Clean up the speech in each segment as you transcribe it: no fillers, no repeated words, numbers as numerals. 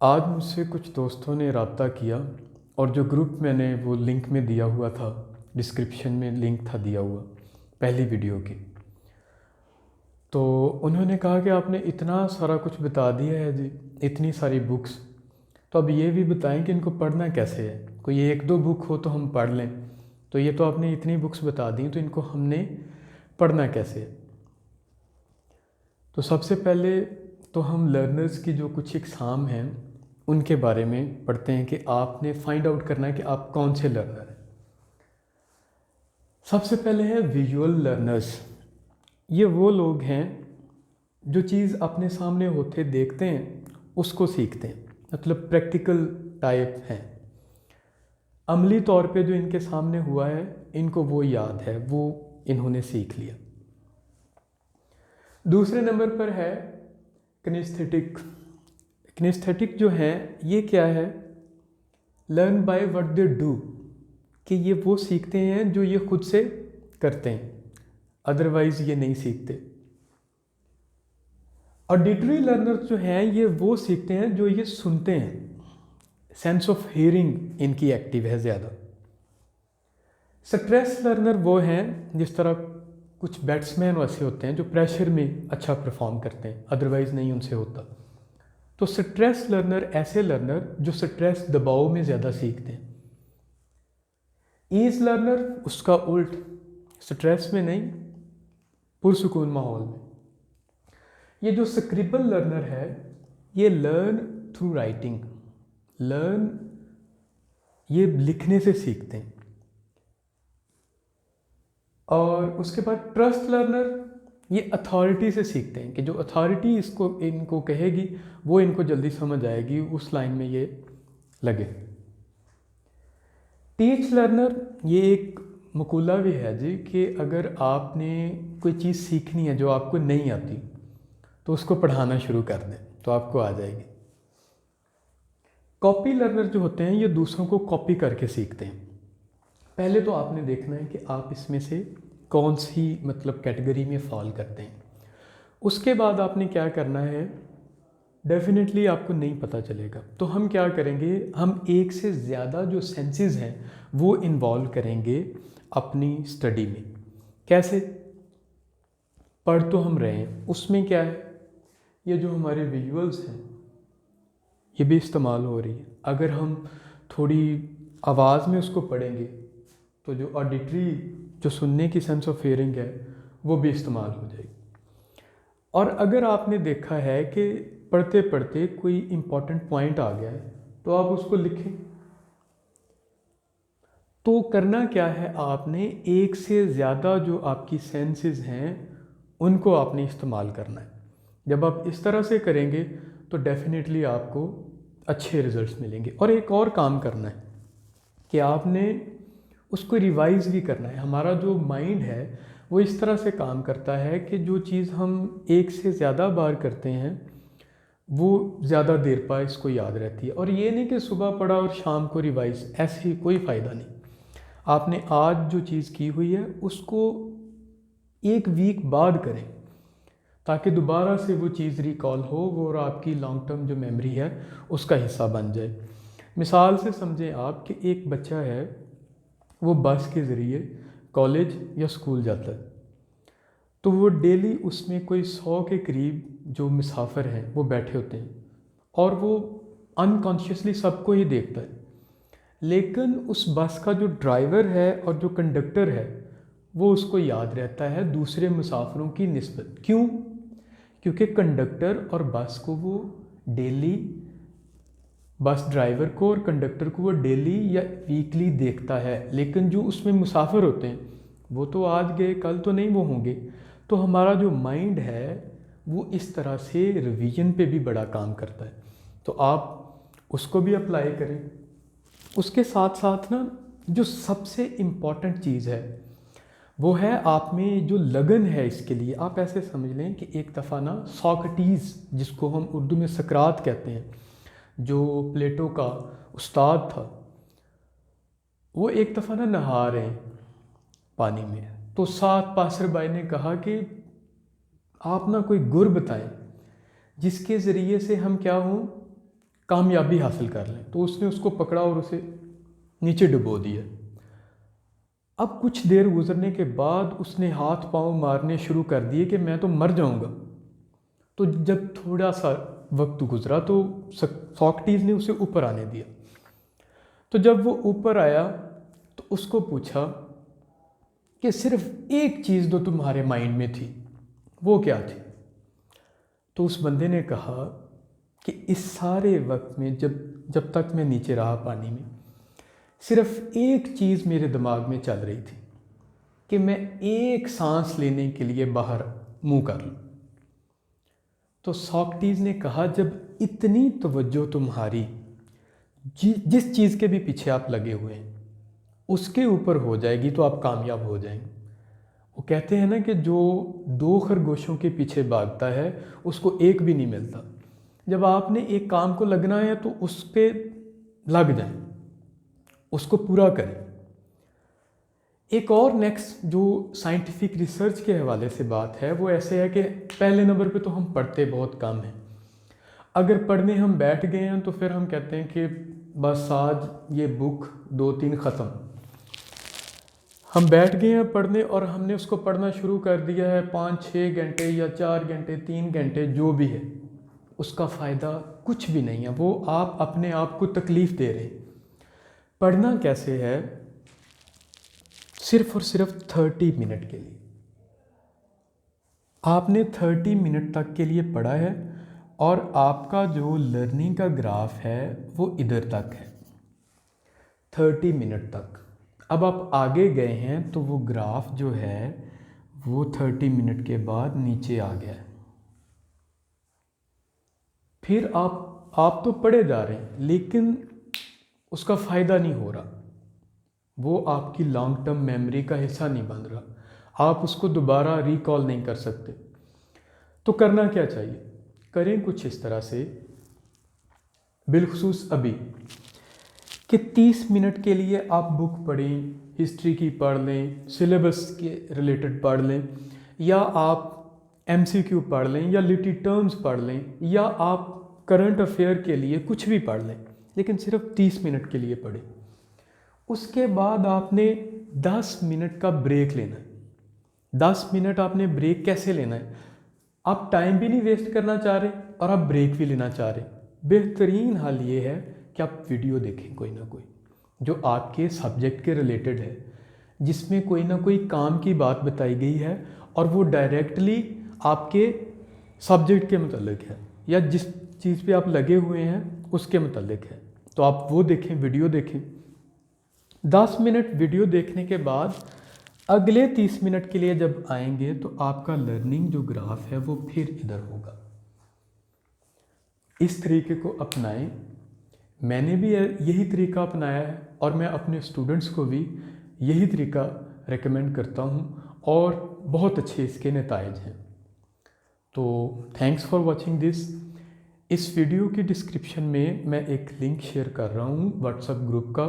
आज मुझसे कुछ दोस्तों ने रब्ता किया और जो ग्रुप मैंने वो लिंक में दिया हुआ था, डिस्क्रिप्शन में लिंक था दिया हुआ पहली वीडियो की। तो उन्होंने कहा कि आपने इतना सारा कुछ बता दिया है जी, इतनी सारी बुक्स, तो अब ये भी बताएं कि इनको पढ़ना कैसे है। कोई एक दो बुक हो तो हम पढ़ लें, तो ये तो आपने इतनी बुक्स बता दी, तो इनको हमने पढ़ना कैसे है। तो सबसे पहले तो हम लर्नर्स की जो कुछ एग्ज़ाम हैं उनके बारे में पढ़ते हैं कि आपने फाइंड आउट करना है कि आप कौन से लर्नर हैं। सबसे पहले है विजुअल लर्नर्स। ये वो लोग हैं जो चीज़ अपने सामने होते देखते हैं उसको सीखते हैं, मतलब प्रैक्टिकल टाइप हैं। अमली तौर पे जो इनके सामने हुआ है इनको वो याद है, वो इन्होंने सीख लिया। दूसरे नंबर पर है किनेस्थेटिक। किनेस्थेटिक जो है ये क्या है, learn by what they do, कि ये वो सीखते हैं जो ये खुद से करते हैं, अदरवाइज ये नहीं सीखते। ऑडिटरी लर्नर जो हैं ये वो सीखते हैं जो ये सुनते हैं, सेंस ऑफ हियरिंग इनकी एक्टिव है ज़्यादा। स्ट्रेस लर्नर वो हैं जिस तरह कुछ बैट्समैन वैसे होते हैं जो प्रेशर में अच्छा परफॉर्म करते हैं, अदरवाइज नहीं उनसे होता। तो स्ट्रेस लर्नर ऐसे लर्नर जो स्ट्रेस दबाव में ज़्यादा सीखते हैं। ईज लर्नर उसका उल्ट, स्ट्रेस में नहीं, पुरसुकून माहौल में। ये जो स्क्रिबल लर्नर है ये लर्न थ्रू राइटिंग, लर्न ये लिखने से सीखते हैं। और उसके बाद ट्रस्ट लर्नर ये अथॉरिटी से सीखते हैं कि जो अथॉरिटी इसको इनको कहेगी वो इनको जल्दी समझ आएगी, उस लाइन में ये लगे। टीच लर्नर ये एक मकूला भी है जी कि अगर आपने कोई चीज़ सीखनी है जो आपको नहीं आती तो उसको पढ़ाना शुरू कर दें तो आपको आ जाएगी। कॉपी लर्नर जो होते हैं ये दूसरों को कॉपी करके सीखते हैं। पहले तो आपने देखना है कि आप इसमें से कौन सी मतलब कैटेगरी में फॉल करते हैं। उसके बाद आपने क्या करना है, डेफिनेटली आपको नहीं पता चलेगा, तो हम क्या करेंगे, हम एक से ज़्यादा जो सेंसेस हैं वो इन्वॉल्व करेंगे अपनी स्टडी में। कैसे? पढ़ तो हम रहे हैं, उसमें क्या है, ये जो हमारे विजुअल्स हैं ये भी इस्तेमाल हो रही है। अगर हम थोड़ी आवाज़ में उसको पढ़ेंगे तो जो ऑडिटरी, जो सुनने की सेंस ऑफ हियरिंग है वो भी इस्तेमाल हो जाएगी। और अगर आपने देखा है कि पढ़ते पढ़ते कोई इम्पॉर्टेंट पॉइंट आ गया है तो आप उसको लिखें। तो करना क्या है, आपने एक से ज़्यादा जो आपकी सेंसेस हैं उनको आपने इस्तेमाल करना है। जब आप इस तरह से करेंगे तो डेफिनेटली आपको अच्छे रिजल्ट्स मिलेंगे। और एक और काम करना है कि आपने उसको रिवाइज़ भी करना है। हमारा जो माइंड है वो इस तरह से काम करता है कि जो चीज़ हम एक से ज़्यादा बार करते हैं वो ज़्यादा देर पर इसको याद रहती है। और ये नहीं कि सुबह पढ़ा और शाम को रिवाइज़, ऐसे ही कोई फ़ायदा नहीं। आपने आज जो चीज़ की हुई है उसको एक वीक बाद करें ताकि दोबारा से वो चीज़ रिकॉल हो, वो और आपकी लॉन्ग टर्म जो मेमोरी है उसका हिस्सा बन जाए। मिसाल से समझें आप कि एक बच्चा है वो बस के ज़रिए कॉलेज या स्कूल जाता है, तो वो डेली उसमें कोई 100 के करीब जो मुसाफिर हैं वो बैठे होते हैं और वो अनकॉन्शियसली सबको ही देखता है। लेकिन उस बस का जो ड्राइवर है और जो कंडक्टर है वो उसको याद रहता है दूसरे मुसाफिरों की निस्बत। क्यों? क्योंकि कंडक्टर और बस को वो डेली, बस ड्राइवर को और कंडक्टर को वो डेली या वीकली देखता है, लेकिन जो उसमें मुसाफिर होते हैं वो तो आज गए कल तो नहीं वो होंगे। तो हमारा जो माइंड है वो इस तरह से रिवीजन पे भी बड़ा काम करता है, तो आप उसको भी अप्लाई करें। उसके साथ साथ ना जो सबसे इम्पॉर्टेंट चीज़ है वो है आप में जो लगन है इसके लिए। आप ऐसे समझ लें कि एक दफ़ा ना सोक्रेटिस, जिसको हम उर्दू में सकरात कहते हैं, जो प्लेटो का उस्ताद था, वो एक दफ़ा ना नहा रहे हैं पानी में, तो साथ पासरबाई ने कहा कि आप ना कोई गुर बताएं जिसके ज़रिए से हम क्या हों, कामयाबी हासिल कर लें। तो उसने उसको पकड़ा और उसे नीचे डुबो दिया। अब कुछ देर गुजरने के बाद उसने हाथ पांव मारने शुरू कर दिए कि मैं तो मर जाऊंगा। तो जब थोड़ा सा वक्त गुजरा तो सॉक्रेटिस ने उसे ऊपर आने दिया। तो जब वो ऊपर आया तो उसको पूछा कि सिर्फ एक चीज़ जो तुम्हारे माइंड में थी वो क्या थी। तो उस बंदे ने कहा कि इस सारे वक्त में जब तक मैं नीचे रहा पानी में, सिर्फ एक चीज़ मेरे दिमाग में चल रही थी कि मैं एक सांस लेने के लिए बाहर मुंह कर लूँ। तो सॉक्रेटिस ने कहा जब इतनी तवज्जो तुम्हारी जिस चीज़ के भी पीछे आप लगे हुए हैं उसके ऊपर हो जाएगी तो आप कामयाब हो जाएंगे। वो कहते हैं ना कि जो दो खरगोशों के पीछे भागता है उसको एक भी नहीं मिलता। जब आपने एक काम को लगना है तो उस पर लग जाए, उसको पूरा करें। एक और नेक्स्ट जो साइंटिफिक रिसर्च के हवाले से बात है वो ऐसे है कि पहले नंबर पे तो हम पढ़ते बहुत कम हैं। अगर पढ़ने हम बैठ गए हैं तो फिर हम कहते हैं कि बस आज ये बुक 2-3 ख़त्म। हम बैठ गए हैं पढ़ने और हमने उसको पढ़ना शुरू कर दिया है 5-6 घंटे या 4 घंटे 3 घंटे जो भी है, उसका फ़ायदा कुछ भी नहीं है। वो आप अपने आप को तकलीफ़ दे रहे हैं। पढ़ना कैसे है, सिर्फ और सिर्फ 30 मिनट के लिए। आपने 30 मिनट तक के लिए पढ़ा है और आपका जो लर्निंग का ग्राफ है वो इधर तक है 30 मिनट तक। अब आप आगे गए हैं तो वो ग्राफ जो है वो 30 मिनट के बाद नीचे आ गया है। फिर आप तो पढ़े जा रहे हैं लेकिन उसका फ़ायदा नहीं हो रहा, वो आपकी लॉन्ग टर्म मेमोरी का हिस्सा नहीं बन रहा, आप उसको दोबारा रिकॉल नहीं कर सकते। तो करना क्या चाहिए, करें कुछ इस तरह से, बिलखुसूस अभी कि 30 मिनट के लिए आप बुक पढ़ें, हिस्ट्री की पढ़ लें, सिलेबस के रिलेटेड पढ़ लें, या आप MCQ पढ़ लें, या लिटी टर्म्स पढ़ लें, या आप करंट अफेयर के लिए कुछ भी पढ़ लें, लेकिन सिर्फ 30 मिनट के लिए पढ़ें। उसके बाद आपने 10 मिनट का ब्रेक लेना है। 10 मिनट आपने ब्रेक कैसे लेना है, आप टाइम भी नहीं वेस्ट करना चाह रहे और आप ब्रेक भी लेना चाह रहे। बेहतरीन हल ये है कि आप वीडियो देखें कोई ना कोई जो आपके सब्जेक्ट के रिलेटेड है, जिसमें कोई ना कोई काम की बात बताई गई है और वो डायरेक्टली आपके सब्जेक्ट के मतलब है या जिस चीज़ पे आप लगे हुए हैं उसके मतलब है। तो आप वो देखें, वीडियो देखें। 10 मिनट वीडियो देखने के बाद अगले 30 मिनट के लिए जब आएंगे तो आपका लर्निंग जो ग्राफ है वो फिर इधर होगा। इस तरीके को अपनाएं। मैंने भी यही तरीका अपनाया है और मैं अपने स्टूडेंट्स को भी यही तरीका रेकमेंड करता हूँ और बहुत अच्छे इसके नताइज हैं। तो थैंक्स फॉर वॉचिंग दिस। इस वीडियो की डिस्क्रिप्शन में मैं एक लिंक शेयर कर रहा हूँ व्हाट्सएप ग्रुप का।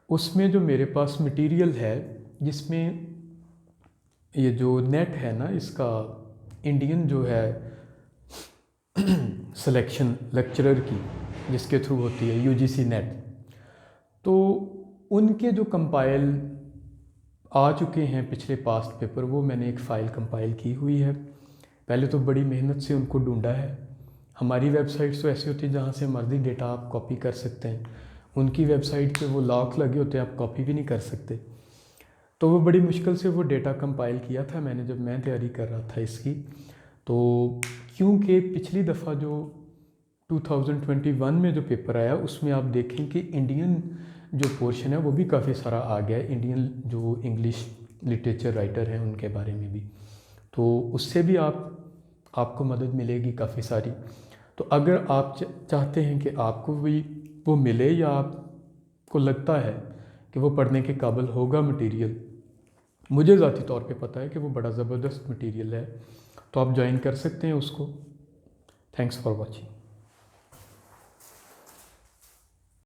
उसमें जो मेरे पास मटेरियल है, जिसमें ये जो नेट है ना, इसका इंडियन जो है सिलेक्शन लेक्चरर की जिसके थ्रू होती है UGC नेट, तो उनके जो कंपाइल आ चुके हैं पिछले पास्ट पेपर, वो मैंने एक फ़ाइल कंपाइल की हुई है। पहले तो बड़ी मेहनत से उनको ढूंढा है। हमारी वेबसाइट्स तो ऐसी होती है जहाँ से मर्जी डेटा आप कॉपी कर सकते हैं, उनकी वेबसाइट पे वो लॉक लगे होते हैं, आप कॉपी भी नहीं कर सकते। तो वो बड़ी मुश्किल से वो डेटा कंपाइल किया था मैंने जब मैं तैयारी कर रहा था इसकी। तो क्योंकि पिछली दफ़ा जो 2021 में जो पेपर आया उसमें आप देखें कि इंडियन जो पोर्शन है वो भी काफ़ी सारा आ गया है, इंडियन जो इंग्लिश लिटरेचर राइटर हैं उनके बारे में भी। तो उससे भी आपको मदद मिलेगी काफ़ी सारी। तो अगर आप चाहते हैं कि आपको भी वो मिले या आपको लगता है कि वो पढ़ने के काबिल होगा मटेरियल, मुझे ज़ाती तौर पे पता है कि वो बड़ा ज़बरदस्त मटेरियल है, तो आप ज्वाइन कर सकते हैं उसको। Thanks for watching.